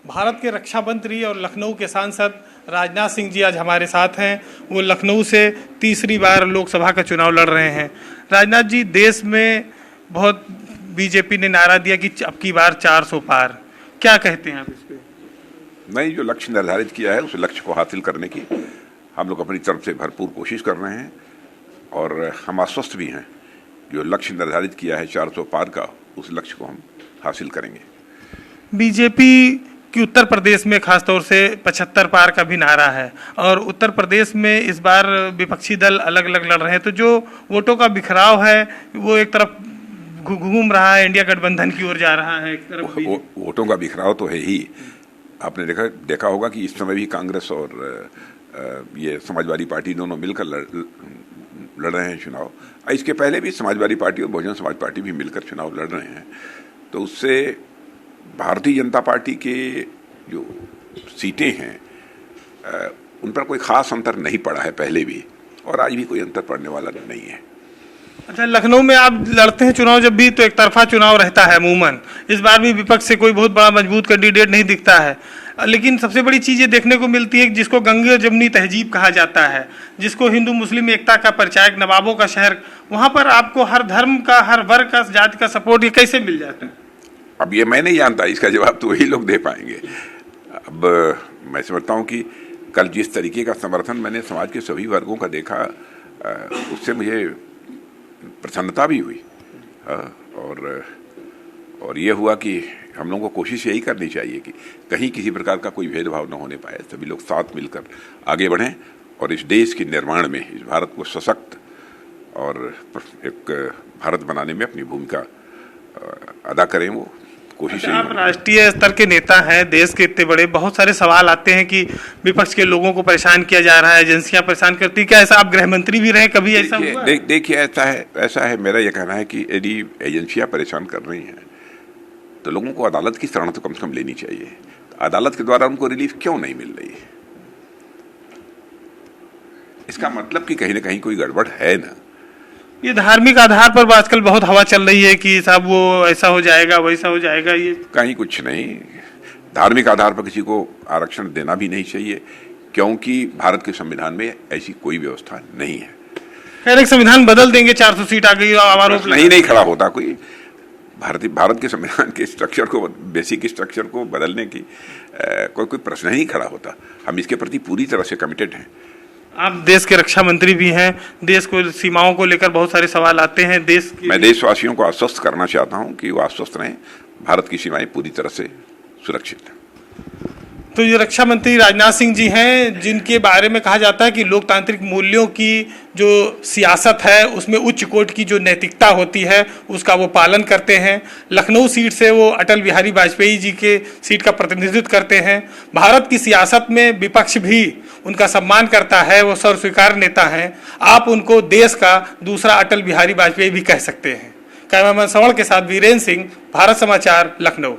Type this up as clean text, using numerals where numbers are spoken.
भारत के रक्षा मंत्री और लखनऊ के सांसद राजनाथ सिंह जी आज हमारे साथ हैं। वो लखनऊ से तीसरी बार लोकसभा का चुनाव लड़ रहे हैं। राजनाथ जी, देश में बहुत बीजेपी ने नारा दिया कि अब की बार 400 पार, क्या कहते हैं आप इस पे? नहीं, जो लक्ष्य निर्धारित किया है उस लक्ष्य को हासिल करने की हम लोग अपनी तरफ से भरपूर कोशिश कर रहे हैं और हम आश्वस्त भी हैं। जो लक्ष्य निर्धारित किया है 400 पार का, उस लक्ष्य को हम हासिल करेंगे। बीजेपी कि उत्तर प्रदेश में खासतौर से 75 पार का भी नारा है और उत्तर प्रदेश में इस बार विपक्षी दल अलग अलग लड़ रहे हैं, तो जो वोटों का बिखराव है वो एक तरफ घूम रहा है, इंडिया गठबंधन की ओर जा रहा है। एक तरफ वोटों का बिखराव तो है ही। आपने देखा होगा कि इस समय भी कांग्रेस और ये समाजवादी पार्टी दोनों मिलकर लड़ रहे हैं चुनाव। इसके पहले भी समाजवादी पार्टी और बहुजन समाज पार्टी भी मिलकर चुनाव लड़ रहे हैं। तो उससे भारतीय जनता पार्टी के जो सीटें हैं उन पर कोई खास अंतर नहीं पड़ा है पहले भी, और आज भी कोई अंतर पड़ने वाला नहीं है। अच्छा, लखनऊ में आप लड़ते हैं चुनाव जब भी, तो एक तरफा चुनाव रहता है अमूमन। इस बार भी विपक्ष से कोई बहुत बड़ा मजबूत कैंडिडेट नहीं दिखता है, लेकिन सबसे बड़ी चीज़ ये देखने को मिलती है जिसको गंगे जमुनी तहजीब कहा जाता है, जिसको हिंदू मुस्लिम एकता का परिचायक, नवाबों का शहर, वहाँ पर आपको हर धर्म का, हर वर्ग का, जाति का सपोर्ट ये कैसे मिल जाता है? अब ये मैं नहीं जानता, इसका जवाब तो वही लोग दे पाएंगे। अब मैं समझता हूँ कि कल जिस तरीके का समर्थन मैंने समाज के सभी वर्गों का देखा, उससे मुझे प्रसन्नता भी हुई। और ये हुआ कि हम लोगों को कोशिश यही करनी चाहिए कि कहीं किसी प्रकार का कोई भेदभाव न होने पाए, सभी लोग साथ मिलकर आगे बढ़ें और इस देश के निर्माण में, इस भारत को सशक्त और एक भारत बनाने में अपनी भूमिका अदा करें। वो कोशिश। आप राष्ट्रीय स्तर के नेता हैं, देश के इतने बड़े, बहुत सारे सवाल आते हैं कि विपक्ष के लोगों को परेशान किया जा रहा है, एजेंसियां परेशान करती, क्या ऐसा आप गृह मंत्री भी रहे, कभी ऐसा हुआ? देखिए, ऐसा है मेरा यह कहना है कि यदि एजेंसियां परेशान कर रही हैं तो लोगों को अदालत की शरण तो कम से कम लेनी चाहिए। अदालत के द्वारा उनको रिलीफ क्यों नहीं मिल रही है? इसका मतलब कि कहीं ना कहीं कोई गड़बड़ है ना। ये धार्मिक आधार पर आजकल बहुत हवा चल रही है कि साहब वो ऐसा हो जाएगा, वैसा हो जाएगा। ये कहीं कुछ नहीं, धार्मिक आधार पर किसी को आरक्षण देना भी नहीं चाहिए, क्योंकि भारत के संविधान में ऐसी कोई व्यवस्था नहीं है। खैर, एक संविधान बदल देंगे, 400 सीट आ गई, आरोप नहीं खड़ा होता कोई। भारत के संविधान के स्ट्रक्चर को, बेसिक स्ट्रक्चर को बदलने की कोई प्रश्न ही नहीं खड़ा होता। हम इसके प्रति पूरी तरह से कमिटेड हैं। आप देश के रक्षा मंत्री भी हैं, देश को सीमाओं को लेकर बहुत सारे सवाल आते हैं। मैं देशवासियों को आश्वस्त करना चाहता हूं कि वो आश्वस्त रहें, भारत की सीमाएं पूरी तरह से सुरक्षित हैं। तो ये रक्षा मंत्री राजनाथ सिंह जी हैं, जिनके बारे में कहा जाता है कि लोकतांत्रिक मूल्यों की जो सियासत है उसमें उच्च कोटि की जो नैतिकता होती है उसका वो पालन करते हैं। लखनऊ सीट से वो अटल बिहारी वाजपेयी जी के सीट का प्रतिनिधित्व करते हैं। भारत की सियासत में विपक्ष भी उनका सम्मान करता है, वो सर्वस्वीकार नेता हैं। आप उनको देश का दूसरा अटल बिहारी वाजपेयी भी कह सकते हैं। कैमरामैन श्रवण के साथ वीरेंद्र सिंह, भारत समाचार, लखनऊ।